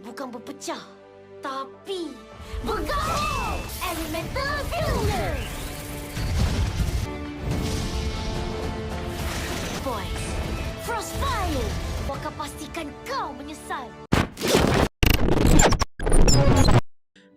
bukan berpecah, tapi bergaul. Elemental Fusion. Boys, Frostfire bakal pastikan kau menyesal.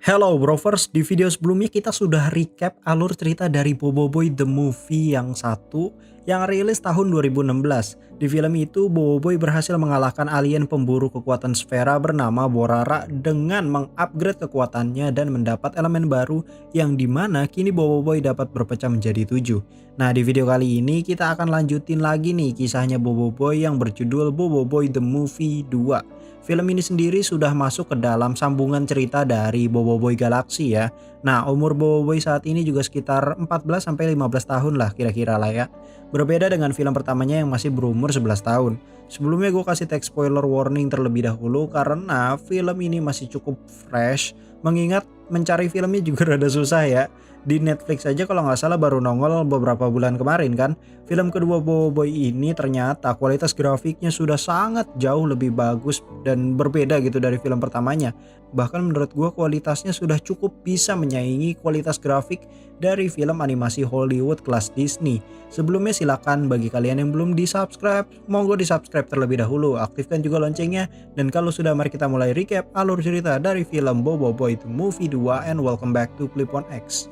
Hello Brovers, di video sebelumnya kita sudah recap alur cerita dari Bobo Boy The Movie yang satu yang rilis tahun 2016. Di film itu Bobo Boy berhasil mengalahkan alien pemburu kekuatan sfera bernama Borara dengan mengupgrade kekuatannya dan mendapat elemen baru yang dimana kini Bobo Boy dapat berpecah menjadi 7. Nah, di video kali ini kita akan lanjutin lagi nih kisahnya Bobo Boy yang berjudul Bobo Boy The Movie 2. Film ini sendiri sudah masuk ke dalam sambungan cerita dari Bobo Boy Galaxy ya. Nah, umur Bobo Boy saat ini juga sekitar 14-15 tahun lah kira-kira lah ya. Berbeda dengan film pertamanya yang masih berumur 11 tahun. Sebelumnya gue kasih tag spoiler warning terlebih dahulu karena film ini masih cukup fresh. Mengingat mencari filmnya juga rada susah ya. Di Netflix aja kalau nggak salah baru nongol beberapa bulan kemarin kan. Film kedua Bobo Boy ini ternyata kualitas grafiknya sudah sangat jauh lebih bagus dan berbeda gitu dari film pertamanya. Bahkan menurut gua kualitasnya sudah cukup bisa menyaingi kualitas grafik dari film animasi Hollywood kelas Disney. Sebelumnya silakan bagi kalian yang belum di-subscribe, monggo di-subscribe terlebih dahulu, aktifkan juga loncengnya. Dan kalau sudah, mari kita mulai recap alur cerita dari film Bobo Boy The Movie 2 and welcome back to Clip on X.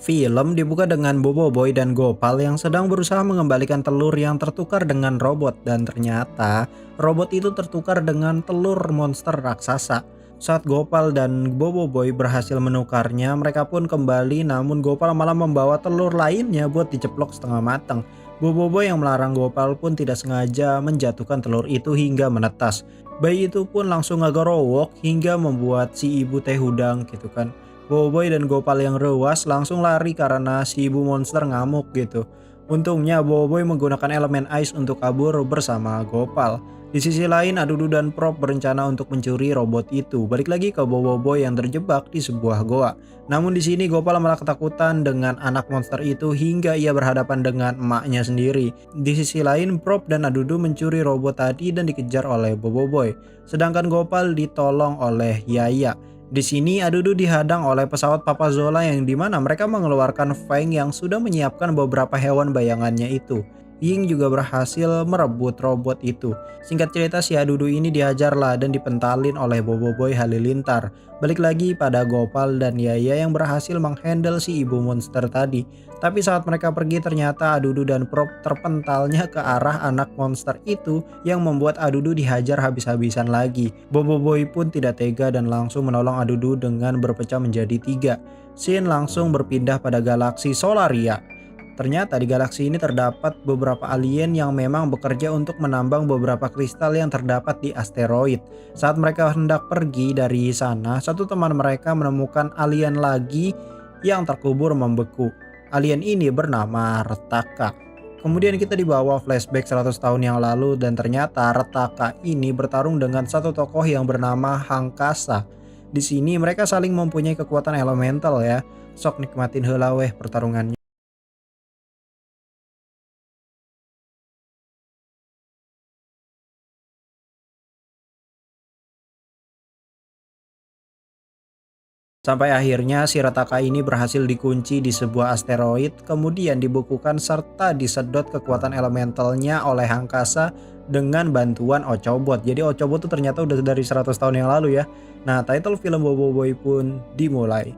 Film dibuka dengan Bobo Boy dan Gopal yang sedang berusaha mengembalikan telur yang tertukar dengan robot dan ternyata robot itu tertukar dengan telur monster raksasa. Saat Gopal dan Bobo Boy berhasil menukarnya, mereka pun kembali namun Gopal malah membawa telur lainnya buat diceplok setengah matang. Bobo Boy yang melarang Gopal pun tidak sengaja menjatuhkan telur itu hingga menetas. Bayi itu pun langsung ngagorowok hingga membuat si ibu teh hudang gitu kan. Bobo Boy dan Gopal yang rewas langsung lari karena si ibu monster ngamuk gitu. Untungnya Bobo Boy menggunakan elemen ice untuk kabur bersama Gopal. Di sisi lain Adudu dan Prop berencana untuk mencuri robot itu. Balik lagi ke Bobo Boy yang terjebak di sebuah goa. Namun di sini Gopal malah ketakutan dengan anak monster itu hingga ia berhadapan dengan emaknya sendiri. Di sisi lain Prop dan Adudu mencuri robot tadi dan dikejar oleh Bobo Boy. Sedangkan Gopal ditolong oleh Yaya. Di sini Adudu dihadang oleh pesawat Papa Zola yang dimana mereka mengeluarkan Fang yang sudah menyiapkan beberapa hewan bayangannya itu. Ying juga berhasil merebut robot itu. Singkat cerita si Adudu ini dihajarlah dan dipentalin oleh Bobo Boy Halilintar. Balik lagi pada Gopal dan Yaya yang berhasil menghandle si ibu monster tadi. Tapi saat mereka pergi ternyata Adudu dan Prop terpentalnya ke arah anak monster itu yang membuat Adudu dihajar habis-habisan lagi. Bobo Boy pun tidak tega dan langsung menolong Adudu dengan berpecah menjadi 3. Scene langsung berpindah pada galaksi Solaria. Ternyata di galaksi ini terdapat beberapa alien yang memang bekerja untuk menambang beberapa kristal yang terdapat di asteroid. Saat mereka hendak pergi dari sana, satu teman mereka menemukan alien lagi yang terkubur membeku. Alien ini bernama Retaka. Kemudian kita dibawa flashback 100 tahun yang lalu dan ternyata Retaka ini bertarung dengan satu tokoh yang bernama Hangkasa. Di sini mereka saling mempunyai kekuatan elemental ya. Sok nikmatin heula weh pertarungannya. Sampai akhirnya si Retaka ini berhasil dikunci di sebuah asteroid, kemudian dibukukan serta disedot kekuatan elementalnya oleh Hangkasa dengan bantuan Ochobot. Jadi Ochobot itu ternyata udah dari 100 tahun yang lalu ya. Nah, title film Bobo Boy pun dimulai.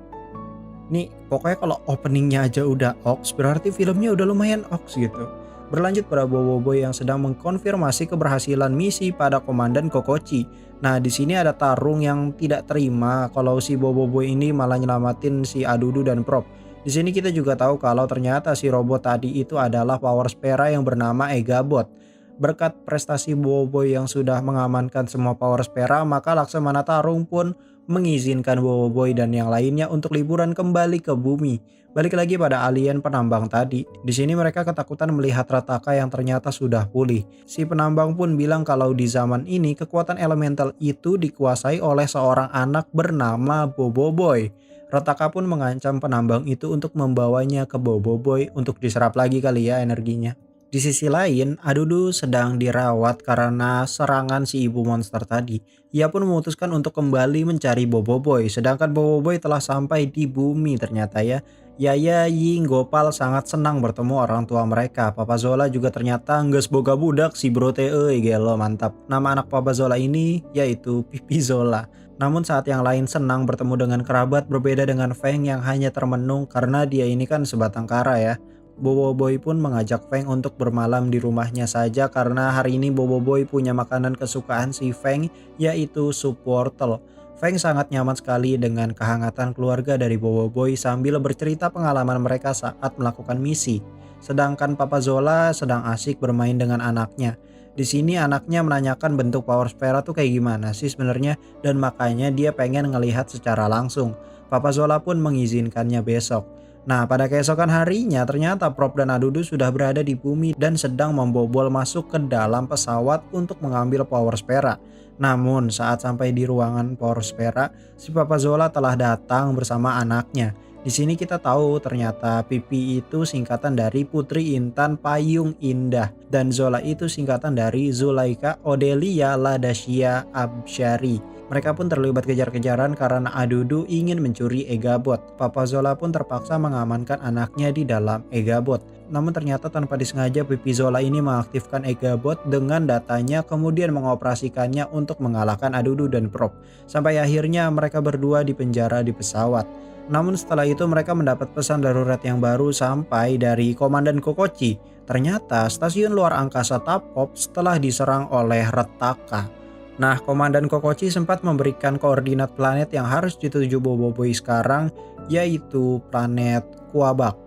Nih, pokoknya kalau openingnya aja udah oks, berarti filmnya udah lumayan oks gitu. Berlanjut pada Bobo Boy yang sedang mengkonfirmasi keberhasilan misi pada Komandan Kokochi. Nah, di sini ada Tarung yang tidak terima kalau si Bobo Boy ini malah nyelamatin si Adudu dan Prop. Di sini kita juga tahu kalau ternyata si robot tadi itu adalah Power Spera yang bernama Egabot. Berkat prestasi Bobo Boy yang sudah mengamankan semua Power Spera, maka Laksamana Tarung pun mengizinkan Bobo Boy dan yang lainnya untuk liburan kembali ke bumi. Balik lagi pada alien penambang tadi. Di sini mereka ketakutan melihat Retaka yang ternyata sudah pulih. Si penambang pun bilang kalau di zaman ini kekuatan elemental itu dikuasai oleh seorang anak bernama Bobo Boy. Retaka pun mengancam penambang itu untuk membawanya ke Bobo Boy untuk diserap lagi kali ya energinya. Di sisi lain, Adudu sedang dirawat karena serangan si ibu monster tadi. Ia pun memutuskan untuk kembali mencari Boboiboy, sedangkan Boboiboy telah sampai di bumi ternyata ya. Yaya, Ying, Gopal sangat senang bertemu orang tua mereka. Papa Zola juga ternyata ngges boga budak si bro teh gelo mantap. Nama anak Papa Zola ini yaitu Pipi Zola. Namun saat yang lain senang bertemu dengan kerabat, berbeda dengan Feng yang hanya termenung karena dia ini kan sebatang kara ya. Boboiboy pun mengajak Feng untuk bermalam di rumahnya saja karena hari ini Boboiboy punya makanan kesukaan si Feng yaitu sup wortel. Feng sangat nyaman sekali dengan kehangatan keluarga dari Boboiboy sambil bercerita pengalaman mereka saat melakukan misi. Sedangkan Papa Zola sedang asik bermain dengan anaknya. Di sini anaknya menanyakan bentuk Power Spera tuh kayak gimana sih sebenarnya dan makanya dia pengen ngelihat secara langsung. Papa Zola pun mengizinkannya besok. Nah, pada keesokan harinya ternyata Prop dan Adudu sudah berada di bumi dan sedang membobol masuk ke dalam pesawat untuk mengambil Power Spera. Namun saat sampai di ruangan Power Spera, si Papa Zola telah datang bersama anaknya. Di sini kita tahu ternyata Pipi itu singkatan dari Putri Intan Payung Indah dan Zola itu singkatan dari Zulaika Odelia Ladasya Absyari. Mereka pun terlibat kejar-kejaran karena Adudu ingin mencuri Egabot. Papa Zola pun terpaksa mengamankan anaknya di dalam Egabot. Namun ternyata tanpa disengaja Pipi Zola ini mengaktifkan Egabot dengan datanya kemudian mengoperasikannya untuk mengalahkan Adudu dan Prop. Sampai akhirnya mereka berdua dipenjara di pesawat. Namun setelah itu mereka mendapat pesan darurat yang baru sampai dari Komandan Kokochi. Ternyata stasiun luar angkasa Tapop telah diserang oleh Retaka. Nah, Komandan Kokochi sempat memberikan koordinat planet yang harus dituju Boboiboy sekarang, yaitu planet Quabak.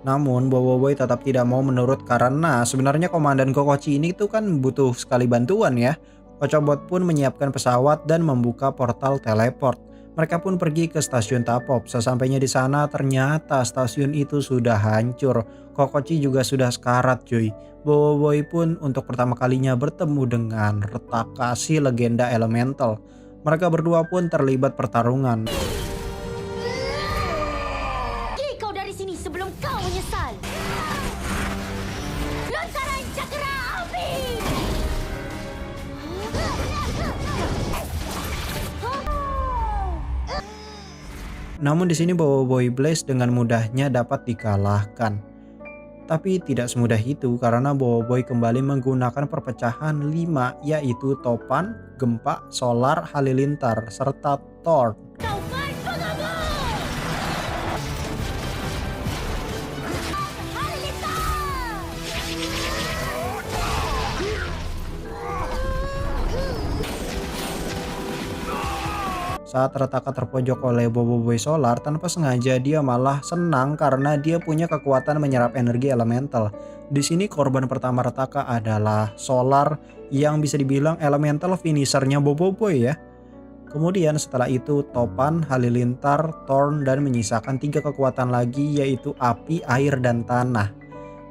Namun Boboiboy tetap tidak mau menurut karena sebenarnya Komandan Kokochi ini tuh kan butuh sekali bantuan ya. Ochobot pun menyiapkan pesawat dan membuka portal teleport. Mereka pun pergi ke stasiun Tapop. Sesampainya di sana ternyata stasiun itu sudah hancur. Kokochi juga sudah sekarat cuy. Boboiboy pun untuk pertama kalinya bertemu dengan Retaka si legenda elemental. Mereka berdua pun terlibat pertarungan. Pergi kau dari sini sebelum kau menyesal. Lontaran cakra api. Namun di sini Boboiboy Blaze dengan mudahnya dapat dikalahkan. Tapi tidak semudah itu karena Boboiboy kembali menggunakan perpecahan 5 yaitu Topan, Gempa, Solar, Halilintar, serta Thor. Taufan pengabar. Halilintar. Saat Retaka terpojok oleh Boboiboy Solar, tanpa sengaja dia malah senang karena dia punya kekuatan menyerap energi elemental. Di sini korban pertama Retaka adalah Solar yang bisa dibilang elemental finishernya Boboiboy ya. Kemudian setelah itu Topan, Halilintar, Thorn dan menyisakan 3 kekuatan lagi yaitu api, air, dan tanah.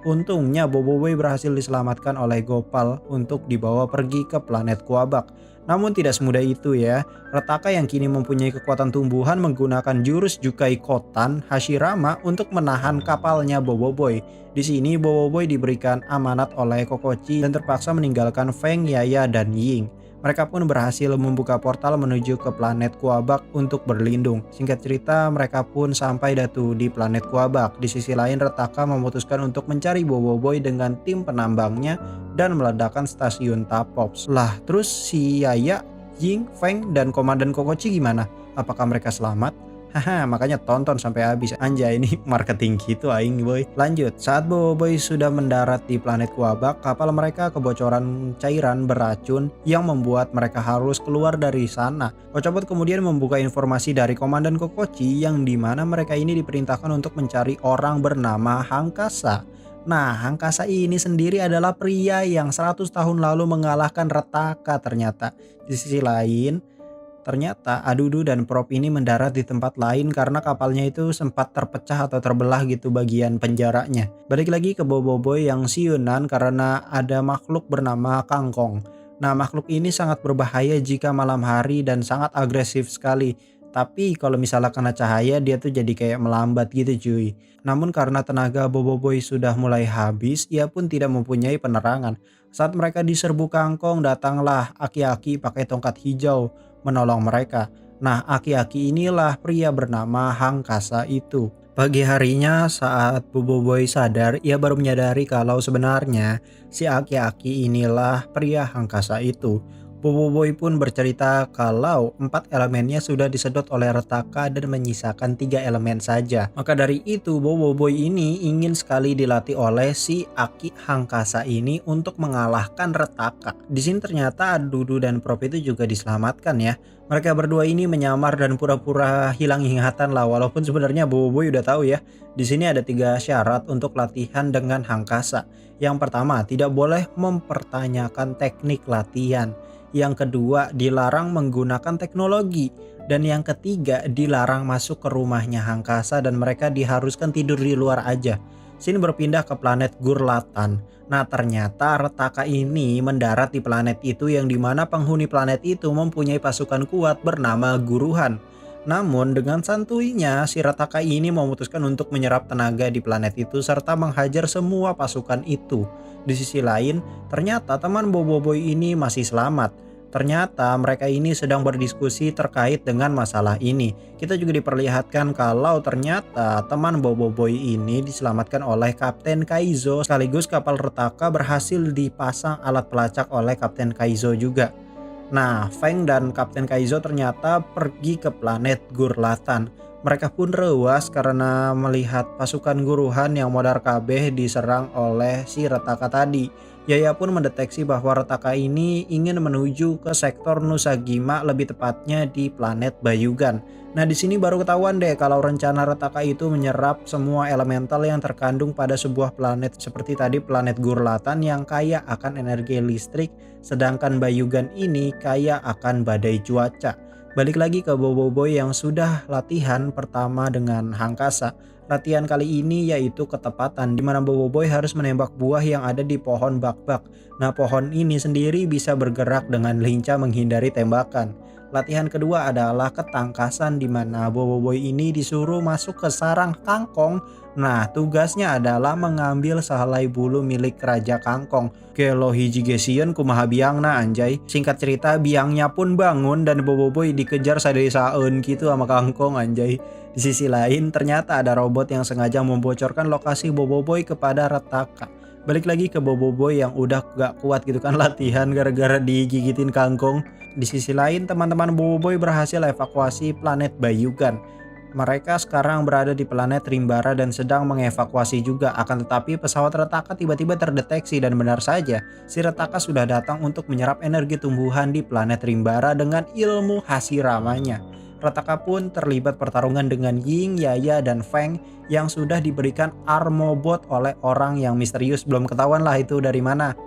Untungnya Boboiboy berhasil diselamatkan oleh Gopal untuk dibawa pergi ke planet Quabak. Namun tidak semudah itu ya. Retaka yang kini mempunyai kekuatan tumbuhan menggunakan jurus Jukai Kotan Hashirama untuk menahan kapalnya Boboiboy. Di sini Boboiboy diberikan amanat oleh Kokochi dan terpaksa meninggalkan Feng, Yaya, dan Ying. Mereka pun berhasil membuka portal menuju ke planet Quabak untuk berlindung. Singkat cerita, mereka pun sampai datu di planet Quabak. Di sisi lain, Retaka memutuskan untuk mencari Boboiboy dengan tim penambangnya dan meledakkan stasiun Tapops. Lah, terus si Yaya, Ying, Feng, dan Komandan Kokochi gimana? Apakah mereka selamat? Haha, makanya tonton sampai habis. Anjay, ini marketing gitu aing boy. Lanjut, saat Boboiboy sudah mendarat di planet Quabak, kapal mereka kebocoran cairan beracun yang membuat mereka harus keluar dari sana. Ochobot kemudian membuka informasi dari Komandan Kokochi yang dimana mereka ini diperintahkan untuk mencari orang bernama Hangkasa. Nah, Hangkasa ini sendiri adalah pria yang 100 tahun lalu mengalahkan Retaka ternyata. Di sisi lain, ternyata Adudu dan Prop ini mendarat di tempat lain karena kapalnya itu sempat terpecah atau terbelah gitu bagian penjaranya. Balik lagi ke Boboiboy yang siunan karena ada makhluk bernama Kangkong. Nah, makhluk ini sangat berbahaya jika malam hari dan sangat agresif sekali. Tapi kalau misalnya kena cahaya dia tuh jadi kayak melambat gitu cuy. Namun karena tenaga Boboiboy sudah mulai habis, ia pun tidak mempunyai penerangan. Saat mereka diserbu kangkong, datanglah aki-aki pakai tongkat hijau menolong mereka. Nah, aki-aki inilah pria bernama Hangkasa itu. Pagi harinya saat Boboiboy sadar, ia baru menyadari kalau sebenarnya si aki-aki inilah pria Hangkasa itu. Boboiboy pun bercerita kalau 4 elemennya sudah disedot oleh Retaka dan menyisakan 3 elemen saja. Maka dari itu Boboiboy ini ingin sekali dilatih oleh si Aki Hangkasa ini untuk mengalahkan Retaka. Di sini ternyata Dudu dan Prop itu juga diselamatkan ya. Mereka berdua ini menyamar dan pura-pura hilang ingatan lah, walaupun sebenarnya Boboiboy udah tahu ya. Di sini ada 3 syarat untuk latihan dengan Hangkasa. Yang pertama, tidak boleh mempertanyakan teknik latihan. Yang kedua, dilarang menggunakan teknologi. Dan yang ketiga, dilarang masuk ke rumahnya Hangkasa dan mereka diharuskan tidur di luar aja. Sini berpindah ke planet Gurlatan. Nah, ternyata Retaka ini mendarat di planet itu yang dimana penghuni planet itu mempunyai pasukan kuat bernama Guruhan. Namun dengan santuinya si Retaka ini memutuskan untuk menyerap tenaga di planet itu serta menghajar semua pasukan itu. Di sisi lain, ternyata teman Boboiboy ini masih selamat. Ternyata mereka ini sedang berdiskusi terkait dengan masalah ini. Kita juga diperlihatkan kalau ternyata teman Boboiboy ini diselamatkan oleh Kapten Kaizo, sekaligus kapal Retaka berhasil dipasang alat pelacak oleh Kapten Kaizo juga. Nah, Feng dan Kapten Kaizo ternyata pergi ke planet Gurlatan. Mereka pun rewas karena melihat pasukan Guruhan yang modar kabeh diserang oleh si Retaka tadi. Yaya pun mendeteksi bahwa Retaka ini ingin menuju ke sektor Nusagima, lebih tepatnya di planet Bayugan. Nah, di sini baru ketahuan deh kalau rencana Retaka itu menyerap semua elemental yang terkandung pada sebuah planet seperti tadi planet Gurlatan yang kaya akan energi listrik, sedangkan Bayugan ini kaya akan badai cuaca. Balik lagi ke Boboiboy yang sudah latihan pertama dengan Hangkasa. Latihan kali ini yaitu ketepatan, di mana Boboiboy harus menembak buah yang ada di pohon bakbak. Nah, pohon ini sendiri bisa bergerak dengan lincah menghindari tembakan. Latihan kedua adalah ketangkasan, di mana Boboiboy ini disuruh masuk ke sarang kangkong. Nah, tugasnya adalah mengambil sehelai bulu milik Raja Kangkong. Kelo hiji gesion kumaha biangna anjay. Singkat cerita, biangnya pun bangun dan Boboiboy dikejar sadesaeun gitu sama Kangkong anjay. Di sisi lain, ternyata ada robot yang sengaja membocorkan lokasi Boboiboy kepada Retaka. Balik lagi ke Boboiboy yang udah gak kuat gitu kan latihan gara-gara digigitin Kangkong. Di sisi lain, teman-teman Boboiboy berhasil evakuasi planet Bayugan. Mereka sekarang berada di planet Rimbara dan sedang mengevakuasi juga. Akan tetapi pesawat Retaka tiba-tiba terdeteksi dan benar saja si Retaka sudah datang untuk menyerap energi tumbuhan di planet Rimbara dengan ilmu Hashiramanya. Retaka pun terlibat pertarungan dengan Ying, Yaya, dan Feng yang sudah diberikan Armobot oleh orang yang misterius. Belum ketahuan lah itu dari mana.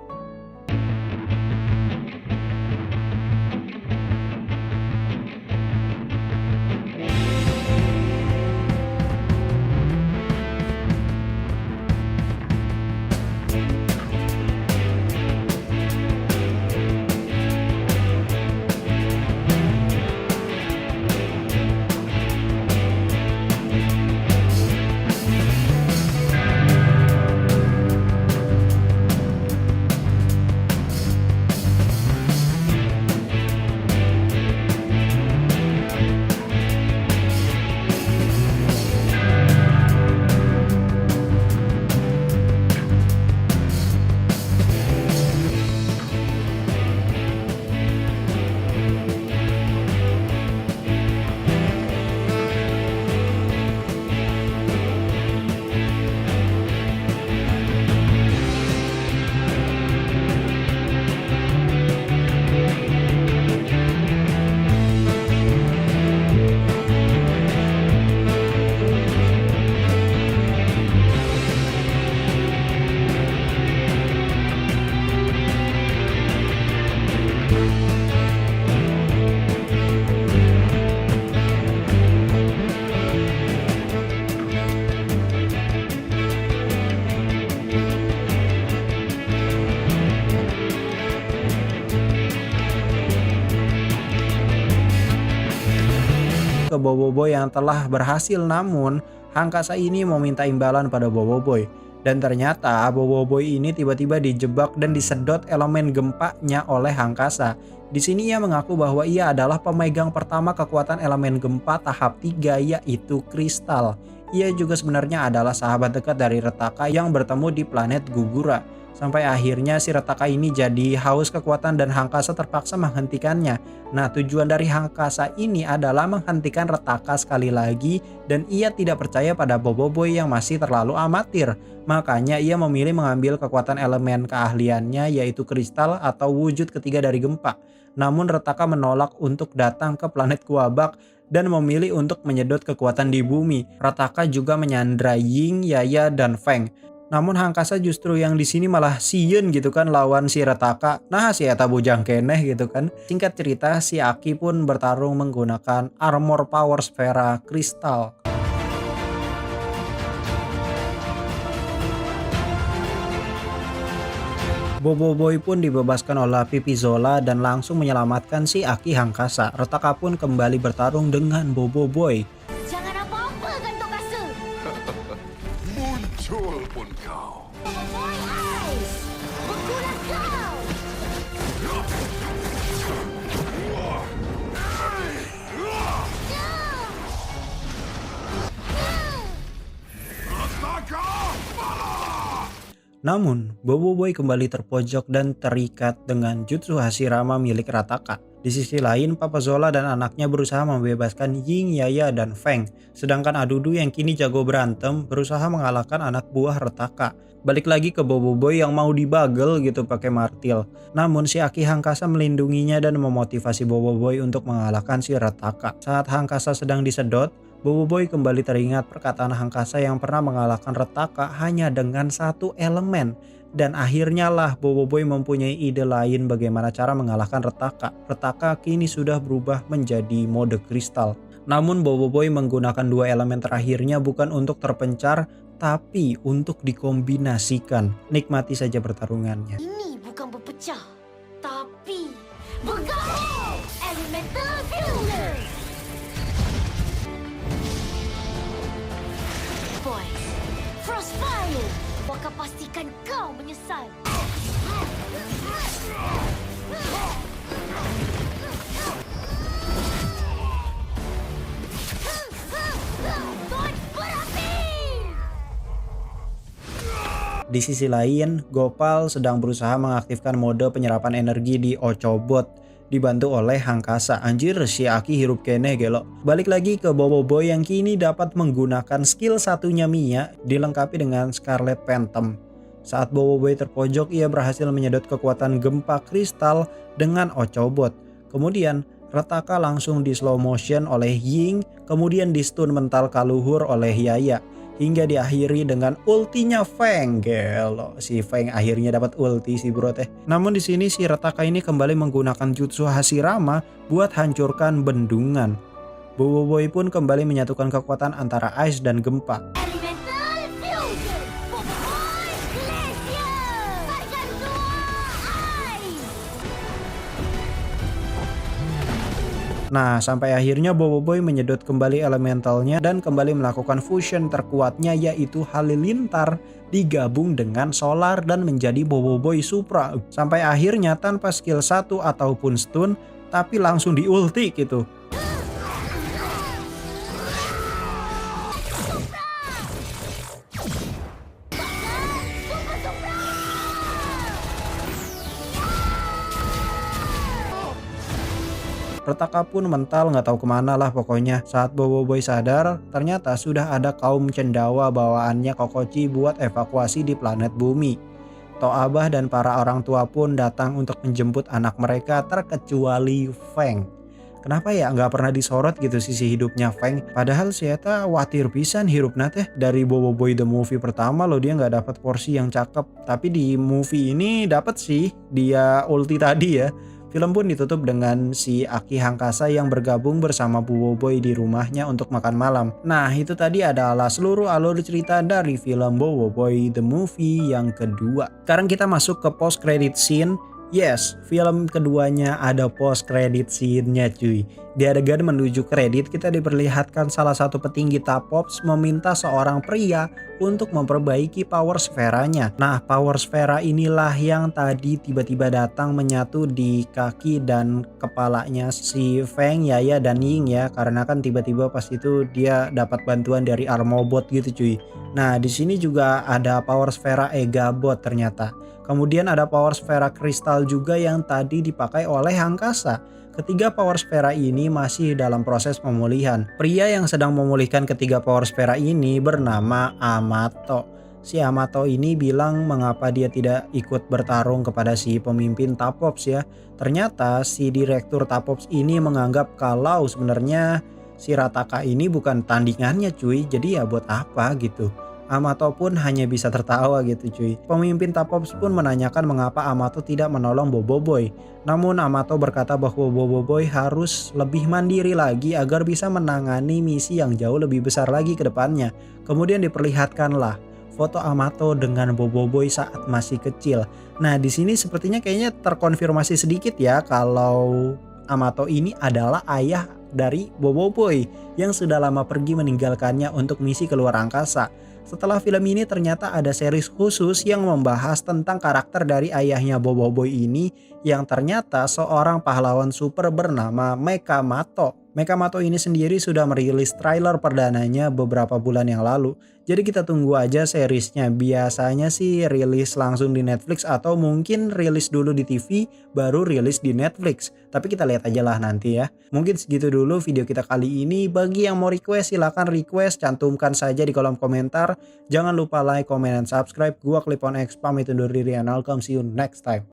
ke Boboiboy yang telah berhasil, namun Hangkasa ini meminta imbalan pada Boboiboy. Dan ternyata Boboiboy ini tiba-tiba dijebak dan disedot elemen gempanya oleh Hangkasa. Di sini ia mengaku bahwa ia adalah pemegang pertama kekuatan elemen gempa tahap 3, yaitu kristal. Ia juga sebenarnya adalah sahabat dekat dari Retaka yang bertemu di planet Gugura. Sampai akhirnya si Retaka ini jadi haus kekuatan dan Hangkasa terpaksa menghentikannya. Nah, tujuan dari Hangkasa ini adalah menghentikan Retaka sekali lagi, dan ia tidak percaya pada Boboiboy yang masih terlalu amatir. Makanya ia memilih mengambil kekuatan elemen keahliannya, yaitu kristal atau wujud ketiga dari gempa. Namun Retaka menolak untuk datang ke planet Kuabak dan memilih untuk menyedot kekuatan di bumi. Retaka juga menyandra Ying, Yaya, dan Feng. Namun Hangkasa justru yang di sini malah sieun gitu kan lawan si Retaka. Nah, si eta bujang keneh gitu kan. Singkat cerita, si Aki pun bertarung menggunakan armor power sfera kristal. Boboiboy pun dibebaskan oleh Pipi Zola dan langsung menyelamatkan si Aki Hangkasa. Retaka pun kembali bertarung dengan Boboiboy. Jangan apa-apa kan Tokatsu. Muncul pun kau. Boy Ice. Bergulat kau. Namun, Boboiboy kembali terpojok dan terikat dengan jutsu Hashirama milik Retaka. Di sisi lain, Papa Zola dan anaknya berusaha membebaskan Ying, Yaya, dan Feng. Sedangkan Adudu yang kini jago berantem berusaha mengalahkan anak buah Retaka. Balik lagi ke Boboiboy yang mau dibagel gitu pakai martil. Namun si Aki Hangkasa melindunginya dan memotivasi Boboiboy untuk mengalahkan si Retaka. Saat Hangkasa sedang disedot, Boboiboy kembali teringat perkataan Hangkasa yang pernah mengalahkan Retaka hanya dengan satu elemen. Dan akhirnya lah Boboiboy mempunyai ide lain bagaimana cara mengalahkan Retaka. Retaka kini sudah berubah menjadi mode kristal. Namun Boboiboy menggunakan dua elemen terakhirnya bukan untuk terpencar, tapi untuk dikombinasikan. Nikmati saja pertarungannya. Ini bukan berpecah, tapi bergabung. Elemental Fusion. Boys, Frostfire. Bakal pastikan kau menyesal. Bot berapi. Di sisi lain, Gopal sedang berusaha mengaktifkan mode penyerapan energi di Ochobot, dibantu oleh Hangkasa. Anjir, si Aki hirup keneh gelo. Balik lagi ke Boboiboy yang kini dapat menggunakan skill satunya Mia, dilengkapi dengan Scarlet Phantom. Saat Boboiboy terpojok, ia berhasil menyedot kekuatan gempa kristal dengan Ochobot. Kemudian Retaka langsung di slow motion oleh Ying, kemudian di stun mental kaluhur oleh Yaya. Hingga diakhiri dengan ultinya Feng. Gelo, si Feng akhirnya dapat ulti si bro teh. Namun di sini si Retaka ini kembali menggunakan jutsu Hashirama buat hancurkan bendungan. Boboiboy pun kembali menyatukan kekuatan antara ice dan gempa. Elemental Fusion. Boboiboy Glacier. Gargantua Ice. Nah, sampai akhirnya Boboiboy menyedot kembali elementalnya dan kembali melakukan fusion terkuatnya, yaitu Halilintar digabung dengan Solar dan menjadi Boboiboy Supra. Sampai akhirnya tanpa skill 1 ataupun stun, tapi langsung di ulti gitu. Retaka pun mental nggak tahu kemana lah pokoknya. Saat Boboiboy sadar, ternyata sudah ada kaum cendawa bawaannya Kokochi buat evakuasi di planet bumi. Toabah dan para orang tua pun datang untuk menjemput anak mereka, terkecuali Feng. Kenapa ya nggak pernah disorot gitu sisi hidupnya Feng? Padahal si Eta watir pisan hirupna teh. Dari Boboiboy the Movie pertama loh dia nggak dapat porsi yang cakep. Tapi di movie ini dapat sih, dia ulti tadi ya. Film pun ditutup dengan si Aki Hangkasa yang bergabung bersama Boboiboy di rumahnya untuk makan malam. Nah, itu tadi adalah seluruh alur cerita dari film Boboiboy the Movie yang kedua. Sekarang kita masuk ke post credit scene. Yes, film keduanya ada post credit scene-nya cuy. Di adegan menuju kredit kita diperlihatkan salah satu petinggi Tapops meminta seorang pria untuk memperbaiki power sferanya. Nah, power sfera inilah yang tadi tiba-tiba datang menyatu di kaki dan kepalanya si Feng, Yaya, dan Ying ya, karena kan tiba-tiba pas itu dia dapat bantuan dari Armobot gitu cuy. Nah, di sini juga ada power sfera Egabot ternyata. Kemudian ada power sfera kristal juga yang tadi dipakai oleh angkasa. Ketiga power sfera ini masih dalam proses pemulihan. Pria yang sedang memulihkan ketiga power sfera ini bernama Amato. Si Amato ini bilang mengapa dia tidak ikut bertarung kepada si pemimpin Tapops ya. Ternyata si direktur Tapops ini menganggap kalau sebenarnya si Rataka ini bukan tandingannya cuy. Jadi ya buat apa gitu. Amato pun hanya bisa tertawa gitu cuy. Pemimpin Tapops pun menanyakan mengapa Amato tidak menolong Boboiboy. Namun Amato berkata bahwa Boboiboy harus lebih mandiri lagi agar bisa menangani misi yang jauh lebih besar lagi ke depannya. Kemudian diperlihatkanlah foto Amato dengan Boboiboy saat masih kecil. Nah, di sini sepertinya kayaknya terkonfirmasi sedikit ya kalau Amato ini adalah ayah dari Boboiboy yang sudah lama pergi meninggalkannya untuk misi keluar angkasa. Setelah film ini ternyata ada series khusus yang membahas tentang karakter dari ayahnya Boboiboy ini yang ternyata seorang pahlawan super bernama Mekamato. Mekamato ini sendiri sudah merilis trailer perdananya beberapa bulan yang lalu. Jadi kita tunggu aja seriesnya. Biasanya sih rilis langsung di Netflix atau mungkin rilis dulu di TV baru rilis di Netflix. Tapi kita lihat aja lah nanti ya. Mungkin segitu dulu video kita kali ini. Bagi yang mau request silahkan request, cantumkan saja di kolom komentar. Jangan lupa like, comment, dan subscribe. Gua Clip on X pamit undur diri and I'll come see you next time.